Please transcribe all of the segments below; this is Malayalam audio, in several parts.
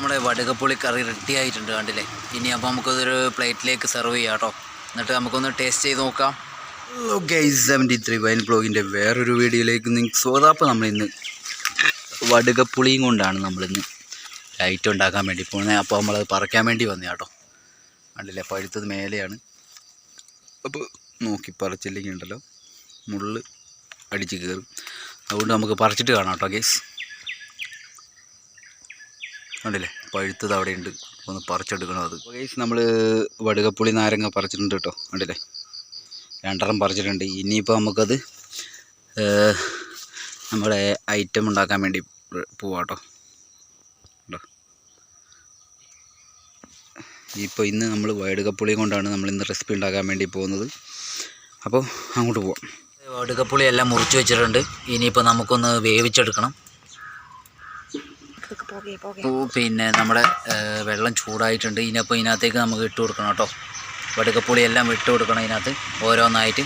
നമ്മുടെ വടുകപ്പുളി കറി റെഡി ആയിട്ടുണ്ട് കണ്ടില്ലേ. ഇനി അപ്പോൾ നമുക്കതൊരു പ്ലേറ്റിലേക്ക് സെർവ് ചെയ്യാം കേട്ടോ. എന്നിട്ട് നമുക്കൊന്ന് ടേസ്റ്റ് ചെയ്ത് നോക്കാം. ഹലോ ഗൈസ്, 73 വൈൻ ബ്ലോഗിൻ്റെ വേറൊരു വീഡിയോയിലേക്ക് നിങ്ങൾക്ക് സ്വാഗതം. അപ്പോൾ നമ്മളിന്ന് വടുകപ്പുളിയും കൊണ്ടാണ് നമ്മളിന്ന് ലൈറ്റ് ഉണ്ടാക്കാൻ വേണ്ടി പോകുന്നത്. അപ്പോൾ നമ്മളത് പറിക്കാൻ വേണ്ടി വന്നേ കേട്ടോ. കണ്ടില്ലേ, പഴുത്തത് മേലെയാണ്. അപ്പോൾ നോക്കി പറിച്ചില്ലെങ്കിൽ ഉണ്ടല്ലോ മുള്ള് അടിച്ച് കയറും. അതുകൊണ്ട് നമുക്ക് പറിച്ചിട്ട് കാണാം കേട്ടോ ഗൈസ്. കണ്ടില്ലേ, പഴുത്തത് അവിടെ ഉണ്ട്. ഒന്ന് പറിച്ചെടുക്കണം അത്. ഗൈസ്, നമ്മൾ വടുകപ്പുളി നാരങ്ങ പറിച്ചിട്ടുണ്ട് കേട്ടോ. കണ്ടില്ലേ, 2 പറിച്ചിട്ടുണ്ട്. ഇനിയിപ്പോൾ നമുക്കത് നമ്മുടെ ഐറ്റം ഉണ്ടാക്കാൻ വേണ്ടി പോവാം കേട്ടോ. ഇപ്പോൾ ഇന്ന് നമ്മൾ വടുകപ്പുളി കൊണ്ടാണ് നമ്മളിന്ന് റെസിപ്പി ഉണ്ടാക്കാൻ വേണ്ടി പോകുന്നത്. അപ്പോൾ അങ്ങോട്ട് പോവാം. വടുകപ്പുളി എല്ലാം മുറിച്ച് വെച്ചിട്ടുണ്ട്. ഇനിയിപ്പോൾ നമുക്കൊന്ന് വേവിച്ചെടുക്കണം. പിന്നെ നമ്മുടെ വെള്ളം ചൂടായിട്ടുണ്ട്. ഇനിയപ്പോൾ ഇതിനകത്തേക്ക് നമുക്ക് ഇട്ട് കൊടുക്കണം കേട്ടോ. വടുകപ്പുളി എല്ലാം ഇട്ട് കൊടുക്കണം ഇതിനകത്ത് ഓരോന്നായിട്ട്.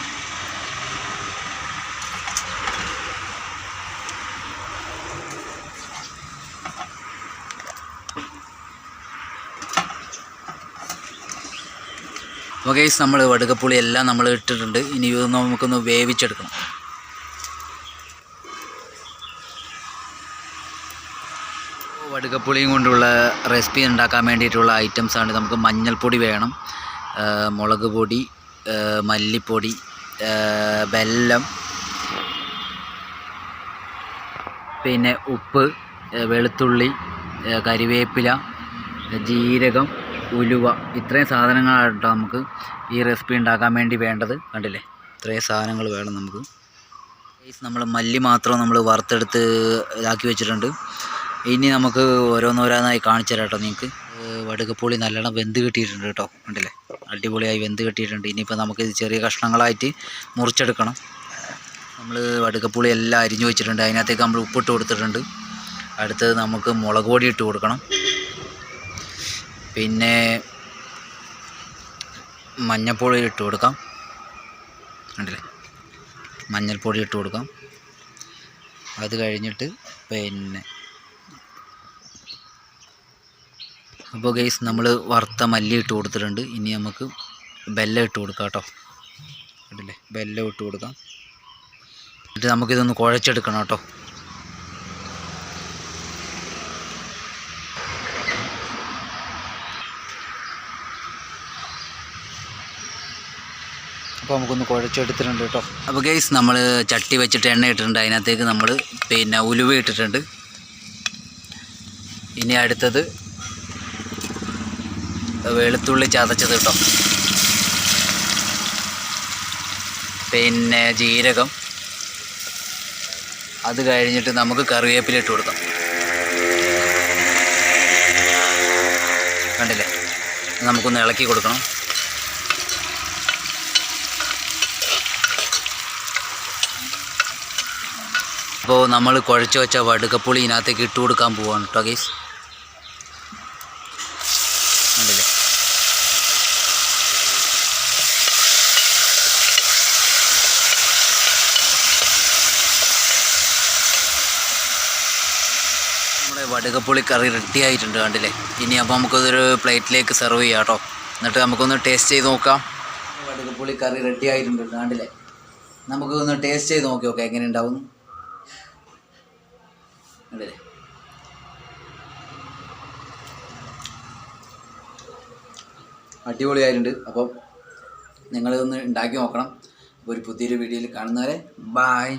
അപ്പോൾ ഗൈസ്, നമ്മൾ വടുകപ്പുളി എല്ലാം നമ്മൾ ഇട്ടിട്ടുണ്ട്. ഇനി ഇത് നമുക്കൊന്ന് വേവിച്ചെടുക്കണം. വടുകപ്പുളിയും കൊണ്ടുള്ള റെസിപ്പി ഉണ്ടാക്കാൻ വേണ്ടിയിട്ടുള്ള ഐറ്റംസാണ്. നമുക്ക് മഞ്ഞൾപ്പൊടി വേണം, മുളക് പൊടി, മല്ലിപ്പൊടി, വെല്ലം, പിന്നെ ഉപ്പ്, വെളുത്തുള്ളി, കരിവേപ്പില, ജീരകം, ഉലുവ. ഇത്രയും സാധനങ്ങളാണ് കേട്ടോ നമുക്ക് ഈ റെസിപ്പി ഉണ്ടാക്കാൻ വേണ്ടി വേണ്ടത്. കണ്ടില്ലേ, ഇത്രയും സാധനങ്ങൾ വേണം നമുക്ക്. നമ്മൾ മല്ലി മാത്രം നമ്മൾ വറുത്തെടുത്ത് ഇതാക്കി വെച്ചിട്ടുണ്ട്. ഇനി നമുക്ക് ഓരോന്നോരോന്നായി കാണിച്ചു തരാം കേട്ടോ നിങ്ങൾക്ക്. വടുകപ്പുളി നല്ലോണം വെന്ത് കിട്ടിയിട്ടുണ്ട് കേട്ടോ. കണ്ടില്ലേ, അടിപൊളിയായി വെന്ത് കിട്ടിയിട്ടുണ്ട്. ഇനിയിപ്പോൾ നമുക്ക് ചെറിയ കഷ്ണങ്ങളായിട്ട് മുറിച്ചെടുക്കണം. നമ്മൾ വടുകപ്പുളി എല്ലാം അരിഞ്ഞു വെച്ചിട്ടുണ്ട്. അതിനകത്തേക്ക് നമ്മൾ ഉപ്പിട്ട് കൊടുത്തിട്ടുണ്ട്. അടുത്തത് നമുക്ക് മുളക് പൊടി ഇട്ട് കൊടുക്കണം. പിന്നെ മഞ്ഞൾപ്പൊടി ഇട്ട് കൊടുക്കാം. കണ്ടില്ലേ, മഞ്ഞൾപ്പൊടി ഇട്ട് കൊടുക്കാം. അത് കഴിഞ്ഞിട്ട് പിന്നെ അപ്പോൾ ഗൈസ്, നമ്മൾ വറുത്ത മല്ലി ഇട്ട് കൊടുത്തിട്ടുണ്ട്. ഇനി നമുക്ക് വെല്ലം ഇട്ട് കൊടുക്കാം കേട്ടോ. കണ്ടില്ലേ, വെല്ലം ഇട്ട് കൊടുക്കാം. എന്നിട്ട് നമുക്കിതൊന്ന് കുഴച്ചെടുക്കണം കേട്ടോ. അപ്പോൾ നമുക്കൊന്ന് കുഴച്ചെടുത്തിട്ടുണ്ട് കേട്ടോ. അപ്പോൾ ഗൈസ്, നമ്മൾ ചട്ടി വെച്ചിട്ട് എണ്ണ ഇട്ടിട്ടുണ്ട്. അതിനകത്തേക്ക് നമ്മൾ പിന്നെ ഉലുവ ഇട്ടിട്ടുണ്ട്. ഇനി അടുത്തത് വെളുത്തുള്ളി ചതച്ചത് കേട്ടോ. പിന്നെ ജീരകം. അത് കഴിഞ്ഞിട്ട് നമുക്ക് കറിവേപ്പില ഇട്ട് കൊടുക്കാം. കണ്ടില്ലേ, നമുക്കൊന്ന് ഇളക്കി കൊടുക്കണം. അപ്പോൾ നമ്മൾ കുഴച്ച് വെച്ച വടുകപ്പുളി ഇതിനകത്തേക്ക് ഇട്ട് കൊടുക്കാൻ പോവാണ് കേട്ടോ ഗൈസ്. കണ്ടില്ലേ, നമ്മുടെ വടുകപ്പുളി കറി റെഡി ആയിട്ടുണ്ട്. കണ്ടില്ലേ, ഇനി അപ്പോൾ നമുക്കതൊരു പ്ലേറ്റിലേക്ക് സെർവ് ചെയ്യാം കേട്ടോ. എന്നിട്ട് നമുക്കൊന്ന് ടേസ്റ്റ് ചെയ്ത് നോക്കാം. വടുകപ്പുളി കറി റെഡി ആയിട്ടുണ്ട്. കണ്ടില്ലേ, നമുക്കൊന്ന് ടേസ്റ്റ് ചെയ്ത് നോക്കി നോക്കാം എങ്ങനെ ഉണ്ടാവും. കണ്ടില്ലേ, അടിപൊളിയായിട്ടുണ്ട്. അപ്പം നിങ്ങളിതൊന്ന് ഉണ്ടാക്കി നോക്കണം. അപ്പോൾ ഒരു പുതിയൊരു വീഡിയോയിൽ കാണുന്നവരെ ബായ്.